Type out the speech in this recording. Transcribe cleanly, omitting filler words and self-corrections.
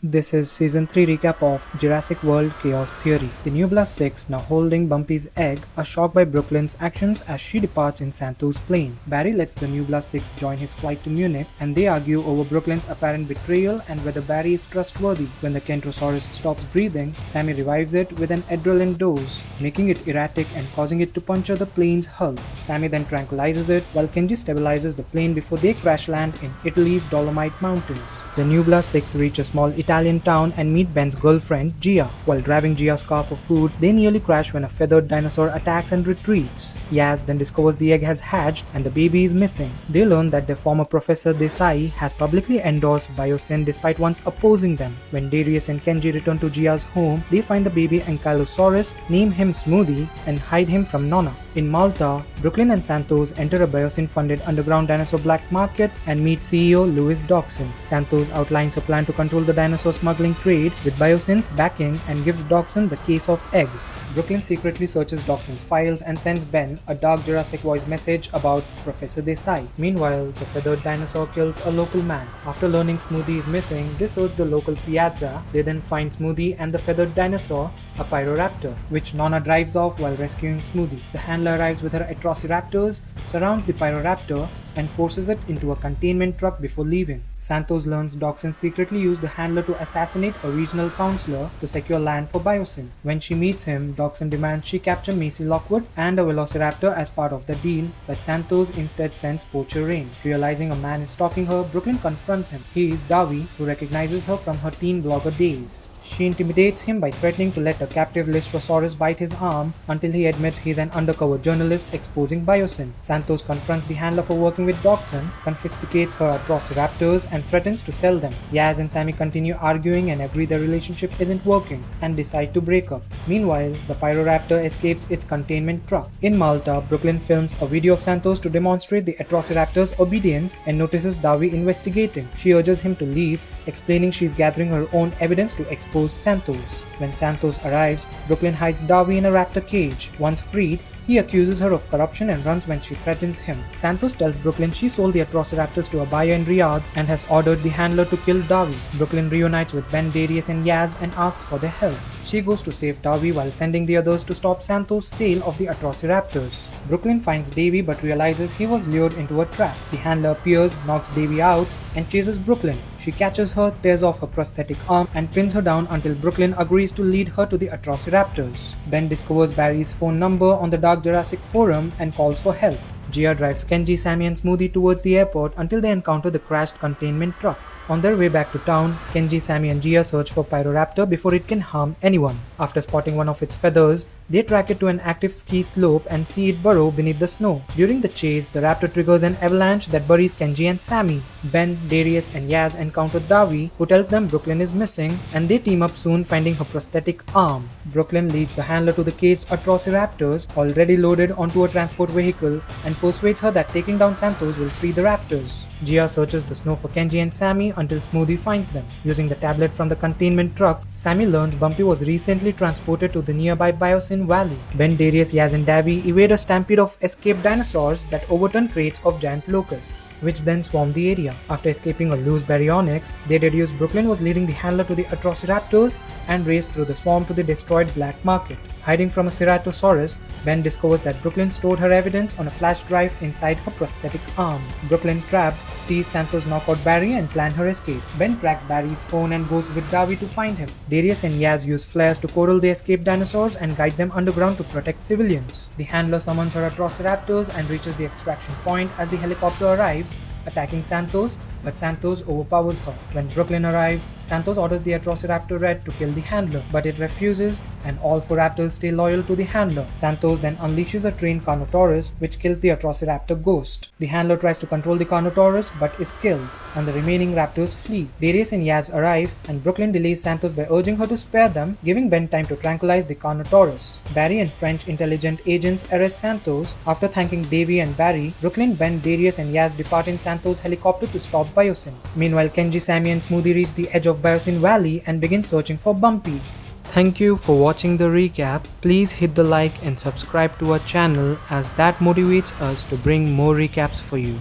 This is Season 3 recap of Jurassic World Chaos Theory. The Nubla 6, now holding Bumpy's egg, are shocked by Brooklyn's actions as she departs in Santos' plane. Barry lets the Nubla 6 join his flight to Munich, and they argue over Brooklyn's apparent betrayal and whether Barry is trustworthy. When the Kentrosaurus stops breathing, Sammy revives it with an adrenaline dose, making it erratic and causing it to puncture the plane's hull. Sammy then tranquilizes it, while Kenji stabilizes the plane before they crash land in Italy's Dolomite Mountains. The Nubla 6 reach a small Italian town and meet Ben's girlfriend, Gia. While driving Gia's car for food, they nearly crash when a feathered dinosaur attacks and retreats. Yaz then discovers the egg has hatched and the baby is missing. They learn that their former professor Desai has publicly endorsed Biosyn despite once opposing them. When Darius and Kenji return to Gia's home, they find the baby Ankylosaurus, name him Smoothie, and hide him from Nonna. In Malta, Brooklyn and Santos enter a Biosyn-funded underground dinosaur black market and meet CEO Louis Dawson. Santos outlines her plan to control the dinosaur smuggling trade with Biosyn's backing and gives Dawson the case of eggs. Brooklyn secretly searches Dawson's files and sends Ben a dark Jurassic voice message about Professor Desai. Meanwhile, the feathered dinosaur kills a local man. After learning Smoothie is missing, they search the local piazza. They then find Smoothie and the feathered dinosaur, a Pyroraptor, which Nonna drives off while rescuing Smoothie. The handler arrives with her Atrociraptors, surrounds the Pyroraptor, and forces it into a containment truck before leaving. Santos learns Dawson secretly used the handler to assassinate a regional councillor to secure land for Biosyn. When she meets him, Dawson demands she capture Macy Lockwood and a Velociraptor as part of the deal, but Santos instead sends Poacher Rain. Realizing a man is stalking her, Brooklyn confronts him. He is Davi, who recognizes her from her teen blogger days. She intimidates him by threatening to let a captive Lystrosaurus bite his arm until he admits he's an undercover journalist exposing Biosyn. Santos confronts the handler for working with Dawson, confiscates her Atrociraptors, and threatens to sell them. Yaz and Sammy continue arguing and agree their relationship isn't working and decide to break up. Meanwhile, the Pyroraptor escapes its containment truck. In Malta, Brooklyn films a video of Santos to demonstrate the Atrociraptor's obedience and notices Davi investigating. She urges him to leave, explaining she's gathering her own evidence to expose Santos. When Santos arrives, Brooklyn hides Davi in a raptor cage. Once freed, he accuses her of corruption and runs when she threatens him. Santos tells Brooklyn she sold the Atrociraptors to a buyer in Riyadh and has ordered the handler to kill Davi. Brooklyn reunites with Ben, Darius and Yaz and asks for their help. She goes to save Davi while sending the others to stop Santos' sale of the Atrociraptors. Brooklyn finds Davy but realizes he was lured into a trap. The handler appears, knocks Davy out, and chases Brooklyn. She catches her, tears off her prosthetic arm, and pins her down until Brooklyn agrees to lead her to the Atrociraptors. Ben discovers Barry's phone number on the Dark Jurassic forum and calls for help. Gia drives Kenji, Sammy and Smoothie towards the airport until they encounter the crashed containment truck. On their way back to town, Kenji, Sammy and Gia search for Pyroraptor before it can harm anyone. After spotting one of its feathers, they track it to an active ski slope and see it burrow beneath the snow. During the chase, the raptor triggers an avalanche that buries Kenji and Sammy. Ben, Darius and Yaz encounter Davi, who tells them Brooklyn is missing, and they team up soon, finding her prosthetic arm. Brooklyn leads the handler to the caged Atrociraptors, already loaded onto a transport vehicle, and persuades her that taking down Santos will free the raptors. Gia searches the snow for Kenji and Sammy until Smoothie finds them. Using the tablet from the containment truck, Sammy learns Bumpy was recently transported to the nearby Biosyn Valley. Ben, Darius, Yaz and Davi evade a stampede of escaped dinosaurs that overturn crates of giant locusts, which then swarm the area. After escaping a loose baryonyx, they deduce Brooklyn was leading the handler to the Atrociraptors and race through the swarm to the destroyed black market. Hiding from a Ceratosaurus, Ben discovers that Brooklyn stored her evidence on a flash drive inside her prosthetic arm. Brooklyn, trapped, sees Santos knock out Barry and plan her escape. Ben tracks Barry's phone and goes with Davi to find him. Darius and Yaz use flares to corral the escaped dinosaurs and guide them underground to protect civilians. The handler summons her Atrociraptors and reaches the extraction point as the helicopter arrives, attacking Santos, but Santos overpowers her. When Brooklyn arrives, Santos orders the Atrociraptor Red to kill the handler, but it refuses and all four raptors stay loyal to the handler. Santos then unleashes a trained Carnotaurus which kills the Atrociraptor Ghost. The handler tries to control the Carnotaurus but is killed, and the remaining raptors flee. Darius and Yaz arrive and Brooklyn delays Santos by urging her to spare them, giving Ben time to tranquilize the Carnotaurus. Barry and French intelligent agents arrest Santos. After thanking Davy and Barry, Brooklyn, Ben, Darius and Yaz depart in Santos' helicopter to stop Biosyn. Meanwhile, Kenji, Sammy and Smoothie reach the edge of Biosyn Valley and begin searching for Bumpy. Thank you for watching the recap. Please hit the like and subscribe to our channel as that motivates us to bring more recaps for you.